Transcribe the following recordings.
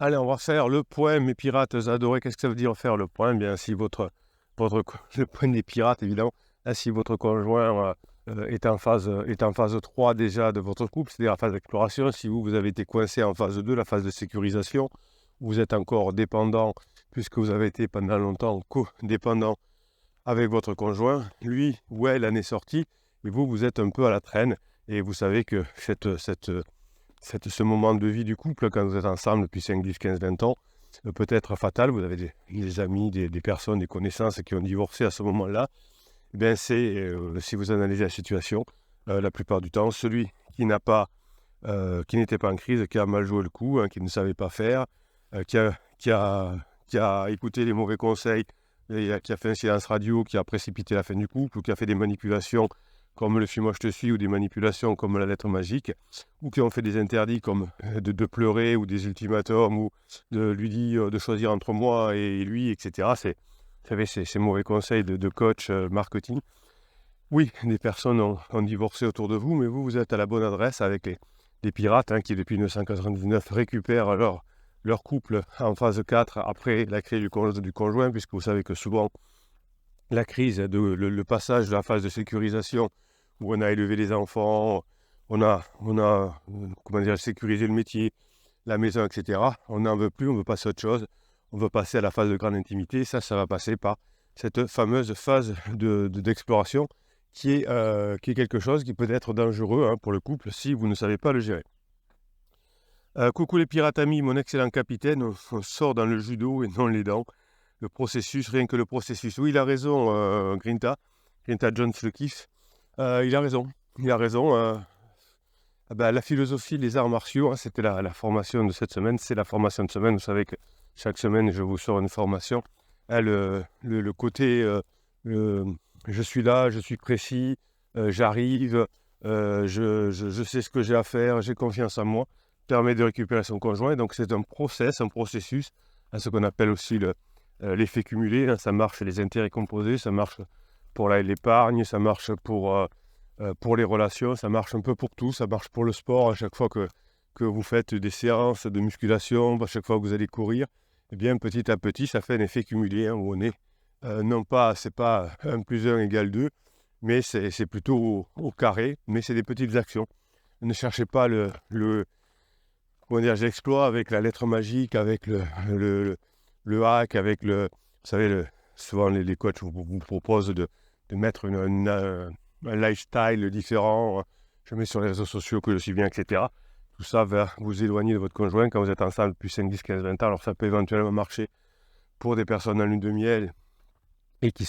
Allez, on va faire le point, mes pirates adorés. Qu'est-ce que ça veut dire faire le point? Bien, si le point des pirates, évidemment, si votre conjoint est en phase 3 déjà de votre couple, c'est-à-dire la phase d'exploration, si vous avez été coincé en phase 2, la phase de sécurisation, vous êtes encore dépendant, puisque vous avez été pendant longtemps co-dépendant avec votre conjoint, lui ou elle en est sorti, et vous êtes un peu à la traîne, et vous savez que ce moment de vie du couple, quand vous êtes ensemble depuis 5, 10, 15, 20 ans, peut être fatal. Vous avez des amis, des personnes, des connaissances qui ont divorcé à ce moment-là. Eh bien, si vous analysez la situation, la plupart du temps, celui qui n'était pas en crise, qui a mal joué le coup, hein, qui ne savait pas faire, qui a écouté les mauvais conseils, et qui a fait un silence radio, qui a précipité la fin du couple, ou qui a fait des manipulations comme le suis-moi je te suis, ou des manipulations comme la lettre magique, ou qui ont fait des interdits comme de pleurer, ou des ultimatums, ou de lui dire de choisir entre moi et lui, etc. Vous savez, ces mauvais conseils de coach marketing. Oui, des personnes ont divorcé autour de vous, mais vous êtes à la bonne adresse avec les pirates, hein, qui depuis 1999 récupèrent leur couple en phase 4 après la crise du conjoint, puisque vous savez que souvent la crise, le passage de la phase de sécurisation, où on a élevé les enfants, comment dire, sécurisé le métier, la maison, etc. On n'en veut plus, on veut passer à autre chose. On veut passer à la phase de grande intimité. Ça va passer par cette fameuse phase d'exploration qui est quelque chose qui peut être dangereux, hein, pour le couple si vous ne savez pas le gérer. Coucou les pirates amis, mon excellent capitaine, on sort dans le judo et non les dents. Le processus, rien que le processus. Oui, il a raison, Grinta Jones le kiffe. Il a raison. La philosophie des arts martiaux, hein, c'était la formation de cette semaine. C'est la formation de semaine. Vous savez que chaque semaine, je vous sors une formation. Le côté je suis là, je suis précis, j'arrive, je sais ce que j'ai à faire, j'ai confiance en moi, permet de récupérer son conjoint. Donc c'est un processus, hein, ce qu'on appelle aussi l'effet cumulé, hein. Ça marche les intérêts composés, ça marche pour l'épargne, ça marche pour les relations, ça marche un peu pour tout, ça marche pour le sport. À chaque fois que vous faites des séances de musculation, à chaque fois que vous allez courir, eh bien petit à petit, ça fait un effet cumulé, hein, où on est non pas, c'est pas 1 plus 1 égale 2, mais c'est plutôt au carré, mais c'est des petites actions. Ne cherchez pas comment dire, l'exploit avec la lettre magique, avec le hack, avec vous savez, souvent les coachs vous proposent de mettre un lifestyle différent. Je mets sur les réseaux sociaux que je suis bien, etc. Tout ça va vous éloigner de votre conjoint quand vous êtes ensemble depuis 5, 10, 15, 20 ans. Alors ça peut éventuellement marcher pour des personnes en lune de miel et qui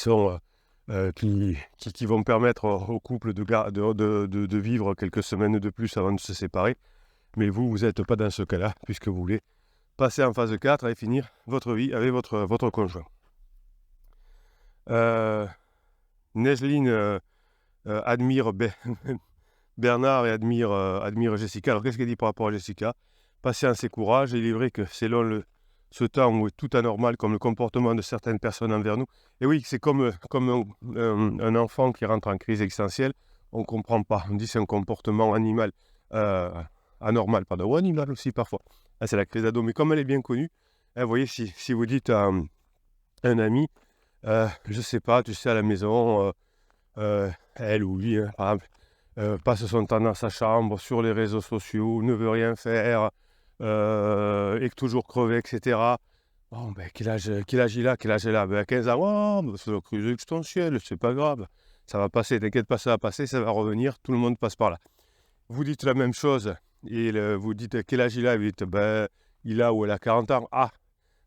vont permettre au couple de vivre quelques semaines de plus avant de se séparer. Mais vous n'êtes pas dans ce cas-là, puisque vous voulez passer en phase 4 et finir votre vie avec votre conjoint. Nesline admire Bernard et admire Jessica. Alors qu'est-ce qu'elle dit par rapport à Jessica? Patience et courage. Et il est vrai que selon ce temps où tout anormal, comme le comportement de certaines personnes envers nous, et oui, c'est comme un enfant qui rentre en crise existentielle, on ne comprend pas. On dit c'est un comportement animal, anormal, pardon, ou animal aussi parfois. Là, c'est la crise d'ado, mais comme elle est bien connue, hein, vous voyez, si vous dites à un ami, je sais pas, tu sais, à la maison, elle ou lui, hein, par exemple, passe son temps dans sa chambre, sur les réseaux sociaux, ne veut rien faire, est toujours crevé, etc. Bon, ben, quel âge il a? Quel âge elle a? Ben, 15 ans. Oh, ben, c'est la crise existentielle, c'est pas grave. Ça va passer, t'inquiète pas, ça va passer, ça va revenir, tout le monde passe par là. Vous dites la même chose, et vous dites quel âge il a? Vous dites, ben, il a ou elle a 40 ans. Ah,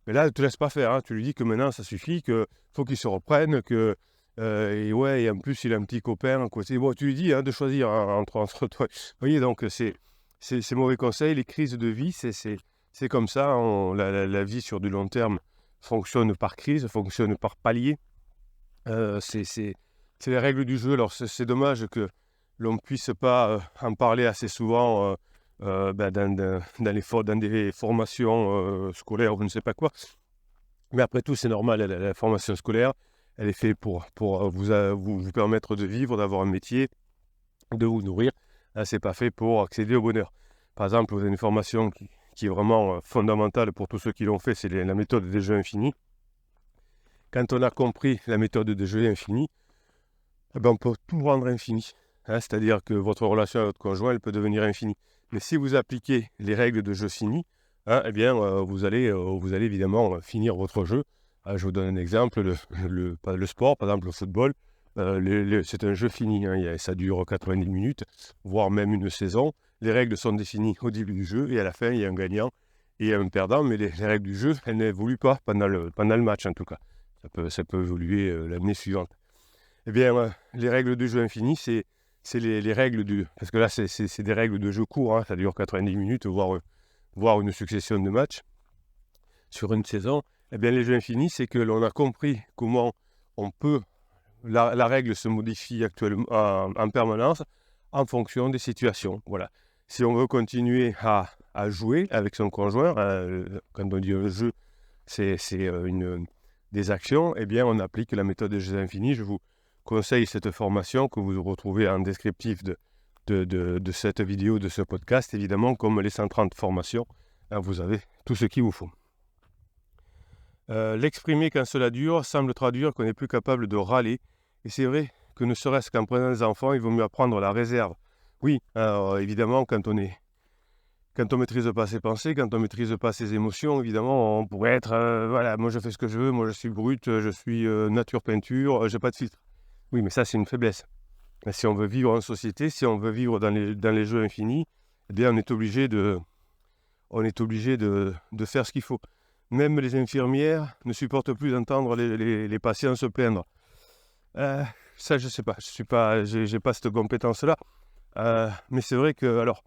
mais là, ne te laisse pas faire, hein. Tu lui dis que maintenant, ça suffit, qu'il faut qu'il se reprenne, et ouais, et en plus, il a un petit copain à côté. Bon, tu lui dis, hein, de choisir, hein, entre toi. Vous voyez, donc, c'est mauvais conseil. Les crises de vie, c'est comme ça. La vie sur du long terme fonctionne par crise, fonctionne par palier. C'est les règles du jeu. Alors, c'est dommage que l'on ne puisse pas en parler assez souvent dans des formations scolaires ou je ne sais pas quoi. Mais après tout, c'est normal, la formation scolaire, elle est faite pour vous permettre de vivre, d'avoir un métier, de vous nourrir. Là, c'est pas fait pour accéder au bonheur. Par exemple, vous avez une formation qui est vraiment fondamentale pour tous ceux qui l'ont fait, c'est la méthode des jeux infinis. Quand on a compris la méthode des jeux infinis, on peut tout rendre infini. C'est-à-dire que votre relation avec votre conjoint, elle peut devenir infinie. Mais si vous appliquez les règles de jeu fini, vous allez évidemment finir votre jeu. Je vous donne un exemple, le sport, par exemple le football, c'est un jeu fini, ça dure 90 minutes, voire même une saison. Les règles sont définies au début du jeu et à la fin, il y a un gagnant et un perdant, mais les règles du jeu, elles n'évoluent pas pendant le match en tout cas. Ça peut évoluer l'année suivante. Les règles du jeu infini, c'est les règles du... Parce que là, c'est des règles de jeu court, ça dure 90 minutes, voire une succession de matchs sur une saison. Les jeux infinis, c'est que l'on a compris comment on peut... La règle se modifie actuellement en permanence en fonction des situations. Voilà. Si on veut continuer à jouer avec son conjoint, quand on dit un jeu, c'est des actions, on applique la méthode des jeux infinis. Je vous conseille cette formation que vous retrouvez en descriptif de cette vidéo, de ce podcast, évidemment, comme les 130 formations, vous avez tout ce qu'il vous faut. L'exprimer quand cela dure semble traduire qu'on n'est plus capable de râler. Et c'est vrai que ne serait-ce qu'en prenant des enfants, il vaut mieux apprendre la réserve. Oui, alors évidemment, quand on maîtrise pas ses pensées, quand on maîtrise pas ses émotions, évidemment, on pourrait être, moi je fais ce que je veux, moi je suis brut, je suis nature peinture, j'ai pas de filtre. Oui, mais ça c'est une faiblesse. Mais si on veut vivre en société, si on veut vivre dans les jeux infinis, on est obligé de faire ce qu'il faut. Même les infirmières ne supportent plus d'entendre les patients se plaindre. Ça, je sais pas. J'ai pas cette compétence-là. Mais c'est vrai que, alors,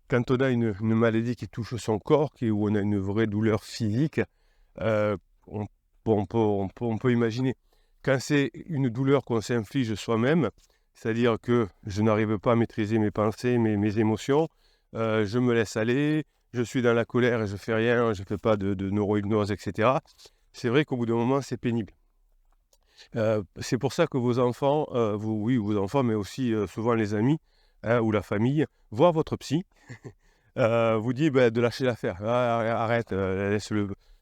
quand on a une maladie qui touche son corps, où on a une vraie douleur physique, on peut imaginer. Quand c'est une douleur qu'on s'inflige soi-même, c'est-à-dire que je n'arrive pas à maîtriser mes pensées, mes émotions, je me laisse aller, je suis dans la colère et je fais rien, je fais pas de neuro-hypnose, etc. C'est vrai qu'au bout d'un moment, c'est pénible. C'est pour ça que vos enfants, vos enfants, mais aussi souvent les amis ou la famille, voient votre psy, vous dit de lâcher l'affaire. Arrête,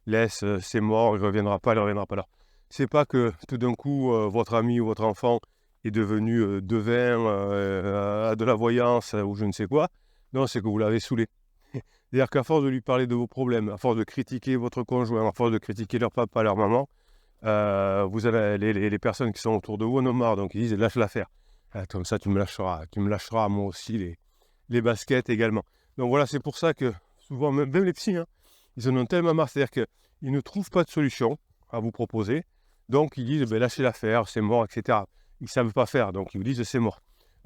laisse, c'est mort, il ne reviendra pas, Alors, c'est pas que tout d'un coup, votre ami ou votre enfant est devenu devin, a de la voyance ou je ne sais quoi. Non, c'est que vous l'avez saoulé. C'est-à-dire qu'à force de lui parler de vos problèmes, à force de critiquer votre conjoint, à force de critiquer leur papa, leur maman, vous avez les personnes qui sont autour de vous en ont marre, donc ils disent lâche l'affaire. Comme ça tu me lâcheras moi aussi les baskets également. Donc voilà, c'est pour ça que souvent, même les psys, ils en ont tellement marre, c'est-à-dire qu'ils ne trouvent pas de solution à vous proposer, donc ils disent lâchez l'affaire, c'est mort, etc. Ils ne savent pas faire, donc ils vous disent c'est mort.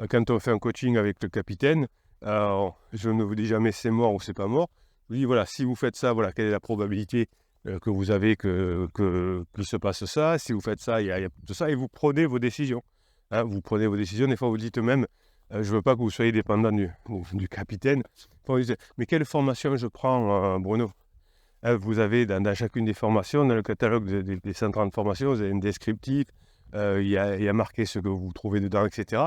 Quand on fait un coaching avec le capitaine, je ne vous dis jamais c'est mort ou c'est pas mort. Je vous dis voilà, si vous faites ça, voilà, quelle est la probabilité que vous avez qu'il se passe ça. Si vous faites ça, il y a tout ça, et vous prenez vos décisions. Vous prenez vos décisions, des fois vous dites même, je ne veux pas que vous soyez dépendant du capitaine. Vous dites, mais quelle formation je prends, Bruno? Vous avez dans chacune des formations, dans le catalogue des 130 formations, vous avez un descriptif, il y a marqué ce que vous trouvez dedans, etc.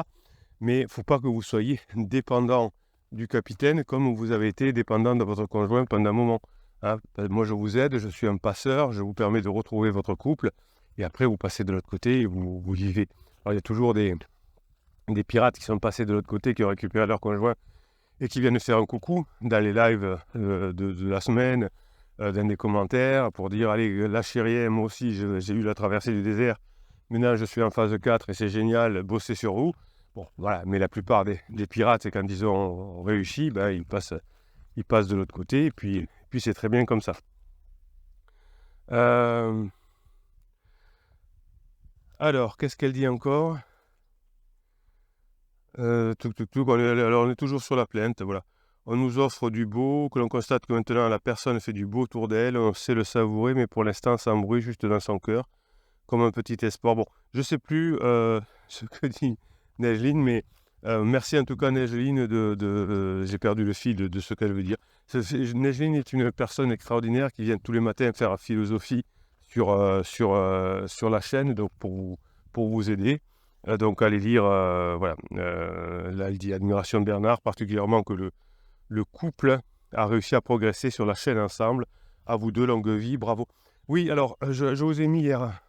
Mais il ne faut pas que vous soyez dépendant du capitaine comme vous avez été dépendant de votre conjoint pendant un moment. Moi, je vous aide, je suis un passeur, je vous permets de retrouver votre couple, et après, vous passez de l'autre côté et vous vivez. Alors, il y a toujours des pirates qui sont passés de l'autre côté, qui ont récupéré leur conjoint et qui viennent faire un coucou dans les lives de la semaine, dans des commentaires, pour dire, allez, lâchez rien, moi aussi, j'ai eu la traversée du désert, maintenant je suis en phase 4 et c'est génial, bossez sur vous. Bon, voilà, mais la plupart des pirates, quand ils ont réussi, ils passent de l'autre côté, et puis c'est très bien comme ça. Alors, qu'est-ce qu'elle dit encore? Alors, on est toujours sur la plainte, voilà. On nous offre du beau, que l'on constate que maintenant la personne fait du beau autour d'elle, on sait le savourer, mais pour l'instant, sans bruit, juste dans son cœur, comme un petit espoir. Bon, je ne sais plus ce que dit Nejline, mais merci en tout cas Nejline, j'ai perdu le fil de ce qu'elle veut dire. Nejline est une personne extraordinaire qui vient tous les matins faire philosophie sur la chaîne, donc pour vous aider. Donc allez lire, voilà, là elle dit admiration de Bernard, particulièrement que le couple a réussi à progresser sur la chaîne ensemble. À vous deux, longue vie, bravo. Oui, alors, je vous ai mis hier,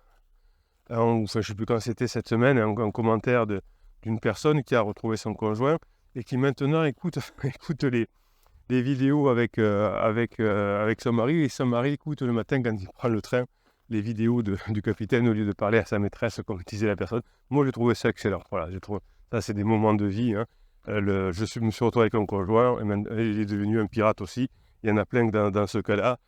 enfin, je ne sais plus quand c'était cette semaine, un commentaire d'une personne qui a retrouvé son conjoint et qui maintenant écoute, écoute les vidéos avec son mari, et son mari écoute le matin quand il prend le train les vidéos du capitaine au lieu de parler à sa maîtresse comme disait la personne. Moi, j'ai trouvé ça excellent. Voilà, je trouve ça, c'est des moments de vie. Hein. Me suis retrouvé avec un conjoint, et il est devenu un pirate aussi. Il y en a plein dans ce cas-là.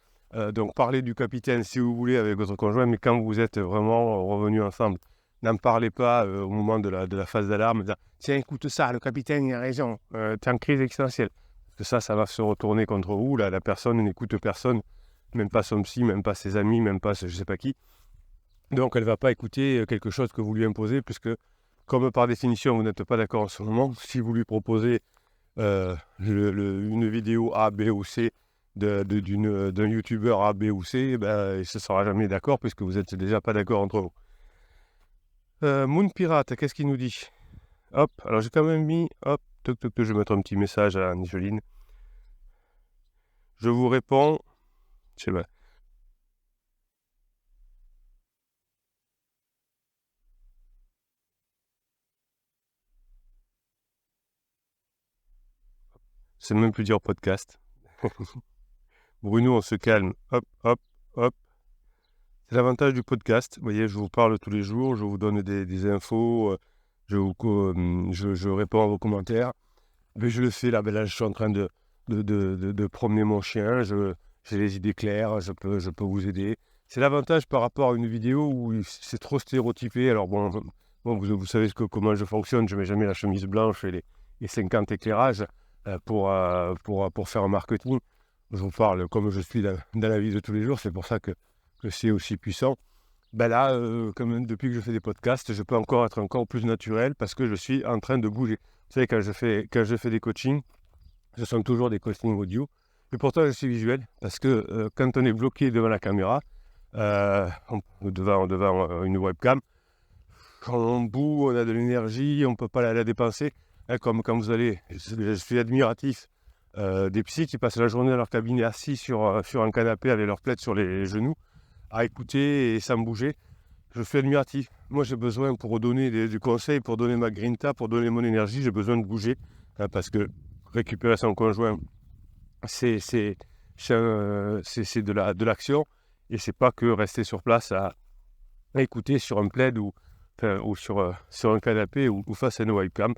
Donc, parlez du capitaine si vous voulez avec votre conjoint, mais quand vous êtes vraiment revenus ensemble, n'en parlez pas au moment de la phase d'alarme. Tiens, écoute ça, le capitaine il a raison, t'es en crise existentielle. Parce que ça va se retourner contre vous. Là, la personne n'écoute personne, même pas son psy, même pas ses amis, même pas je sais pas qui. Donc, elle ne va pas écouter quelque chose que vous lui imposez, puisque, comme par définition, vous n'êtes pas d'accord en ce moment, si vous lui proposez une vidéo A, B ou C d'un youtubeur A, B ou C, ben, il ne se sera jamais d'accord, puisque vous n'êtes déjà pas d'accord entre vous. Moon Pirate, qu'est-ce qu'il nous dit? Hop, alors j'ai quand même mis, hop, je vais mettre un petit message à Nigeline. Je vous réponds, je sais pas. C'est même plus dire podcast. Bruno, on se calme. Hop, hop, hop. C'est l'avantage du podcast. Vous voyez, je vous parle tous les jours, je vous donne des infos, je réponds à vos commentaires. Mais je le fais là, je suis en train de promener mon chien, j'ai les idées claires, je peux vous aider. C'est l'avantage par rapport à une vidéo où c'est trop stéréotypé. Alors bon, vous savez comment je fonctionne, je ne mets jamais la chemise blanche et les 50 éclairages pour faire un marketing. Je vous parle comme je suis dans la vie de tous les jours, c'est pour ça que c'est aussi puissant. Ben là, comme depuis que je fais des podcasts, je peux être encore plus naturel parce que je suis en train de bouger. Vous savez, quand je fais des coachings, ce sont toujours des coachings audio. Et pourtant, je suis visuel parce que quand on est bloqué devant la caméra, devant une webcam, quand on boue, on a de l'énergie, on ne peut pas la dépenser. Hein, comme quand vous allez, je suis admiratif des psys qui passent la journée dans leur cabinet assis sur un canapé avec leur plaid sur les genoux, à écouter et sans bouger. Je suis admiratif. Moi, j'ai besoin pour donner du conseil, pour donner ma grinta, pour donner mon énergie, j'ai besoin de bouger. Hein, parce que récupérer son conjoint, c'est de l'action. Et c'est pas que rester sur place à écouter sur un plaid ou sur un canapé ou face à une webcam.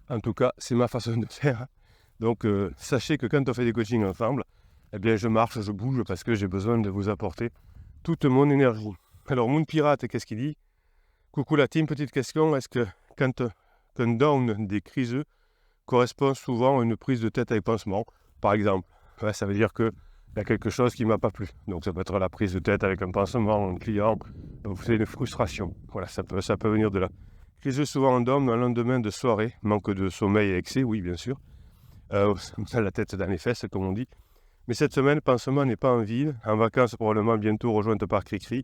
En tout cas, c'est ma façon de faire. Donc, sachez que quand on fait des coachings ensemble, eh bien, je marche, je bouge parce que j'ai besoin de vous apporter toute mon énergie. Alors, Moon Pirate, qu'est-ce qu'il dit? Coucou la team, petite question. Est-ce que quand un down des criseux correspond souvent à une prise de tête avec pansement, par exemple? Ouais, ça veut dire qu'il y a quelque chose qui ne m'a pas plu. Donc, ça peut être la prise de tête avec un pansement, un client. Donc, c'est une frustration. Voilà, ça peut venir de là. Criseux souvent en down, un lendemain de soirée, manque de sommeil et excès, oui, bien sûr. La tête dans les fesses, comme on dit. Mais cette semaine, pansement n'est pas en ville. En vacances, probablement bientôt rejointe par Cricri.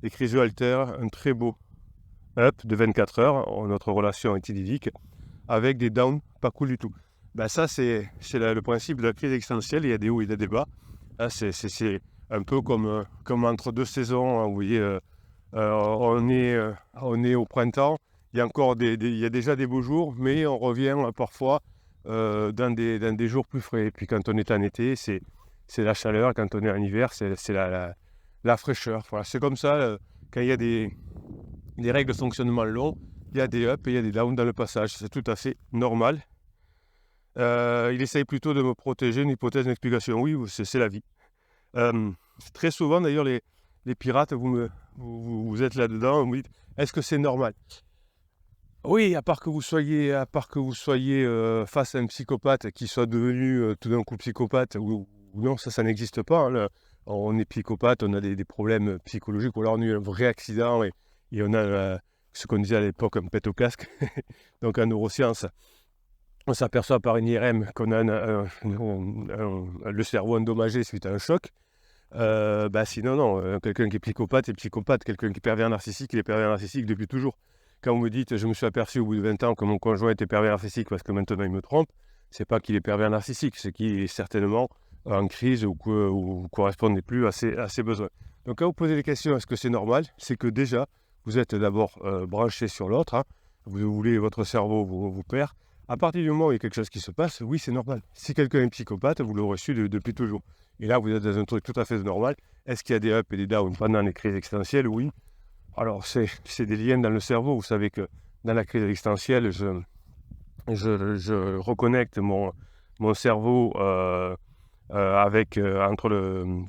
Et criseux altère un très beau up de 24 heures. Notre relation est idyllique. Avec des downs pas cool du tout. Ben ça, c'est le principe de la crise existentielle. Il y a des hauts et des bas. Là, c'est un peu comme entre deux saisons. Hein, vous voyez, on est au printemps. Il y a encore il y a déjà des beaux jours, mais on revient parfois dans des jours plus frais. Et puis quand on est en été, c'est la chaleur. Quand on est en hiver, c'est la fraîcheur. Voilà, c'est comme ça. Quand il y a des règles de fonctionnement longs, il y a des ups et il y a des downs dans le passage. C'est tout à fait normal. Il essaye plutôt de me protéger, une hypothèse, une explication. Oui, c'est la vie. Très souvent, d'ailleurs, les pirates, vous êtes là-dedans, vous dites, est-ce que c'est normal? Oui, à part que vous soyez face à un psychopathe qui soit devenu tout d'un coup psychopathe, ou non, ça n'existe pas. Hein, on est psychopathe, on a des problèmes psychologiques, ou alors on a eu un vrai accident et on a ce qu'on disait à l'époque un pet au casque, donc en neurosciences. On s'aperçoit par une IRM qu'on a le cerveau endommagé suite à un choc. Sinon, non. Quelqu'un qui est psychopathe, quelqu'un qui est pervers narcissique, il est pervers narcissique depuis toujours. Quand vous me dites, je me suis aperçu au bout de 20 ans que mon conjoint était pervers narcissique parce que maintenant il me trompe, c'est pas qu'il est pervers narcissique, c'est qu'il est certainement en crise ou que vous ne correspondez plus à ces besoins. Donc quand vous posez des questions, est-ce que c'est normal? C'est que déjà, vous êtes d'abord branché sur l'autre, hein. Vous voulez, votre cerveau vous perd. À partir du moment où il y a quelque chose qui se passe, oui, c'est normal. Si quelqu'un est psychopathe, vous l'aurez su depuis toujours. Et là, vous êtes dans un truc tout à fait normal. Est-ce qu'il y a des ups et des downs pendant les crises existentielles? Oui. Alors, c'est des liens dans le cerveau. Vous savez que dans la crise existentielle, je reconnecte mon cerveau avec, entre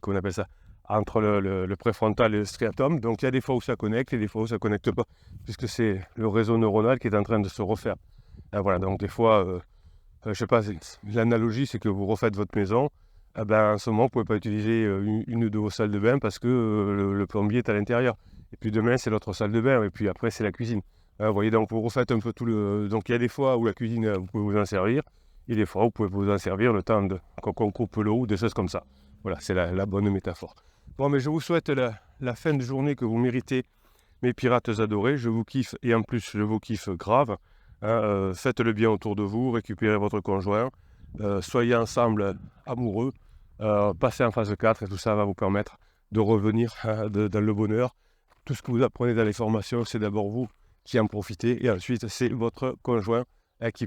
comment on appelle ça? Entre le préfrontal et le striatum. Donc, il y a des fois où ça connecte et des fois où ça ne connecte pas, puisque c'est le réseau neuronal qui est en train de se refaire. Et voilà, donc des fois, je sais pas, l'analogie, c'est que vous refaites votre maison. Eh ben, en ce moment, vous ne pouvez pas utiliser une de vos salles de bain parce que le plombier est à l'intérieur. Et puis demain, c'est l'autre salle de bain. Et puis après, c'est la cuisine. Vous voyez, donc vous refaites un peu tout le... Donc il y a des fois où la cuisine, vous pouvez vous en servir. Et des fois, vous pouvez vous en servir le temps qu'on coupe l'eau ou des choses comme ça. Voilà, c'est la bonne métaphore. Bon, mais je vous souhaite la fin de journée que vous méritez, mes pirates adorés. Je vous kiffe et en plus, je vous kiffe grave. Hein, faites le bien autour de vous, récupérez votre conjoint, soyez ensemble amoureux, passez en phase 4 et tout ça va vous permettre de revenir dans le bonheur. Tout ce que vous apprenez dans les formations, c'est d'abord vous qui en profitez et ensuite c'est votre conjoint qui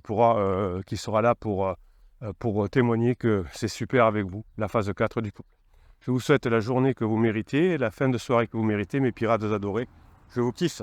sera là pour témoigner que c'est super avec vous, la phase 4 du couple. Je vous souhaite la journée que vous méritez, la fin de soirée que vous méritez, mes pirates adorés. Je vous kiffe.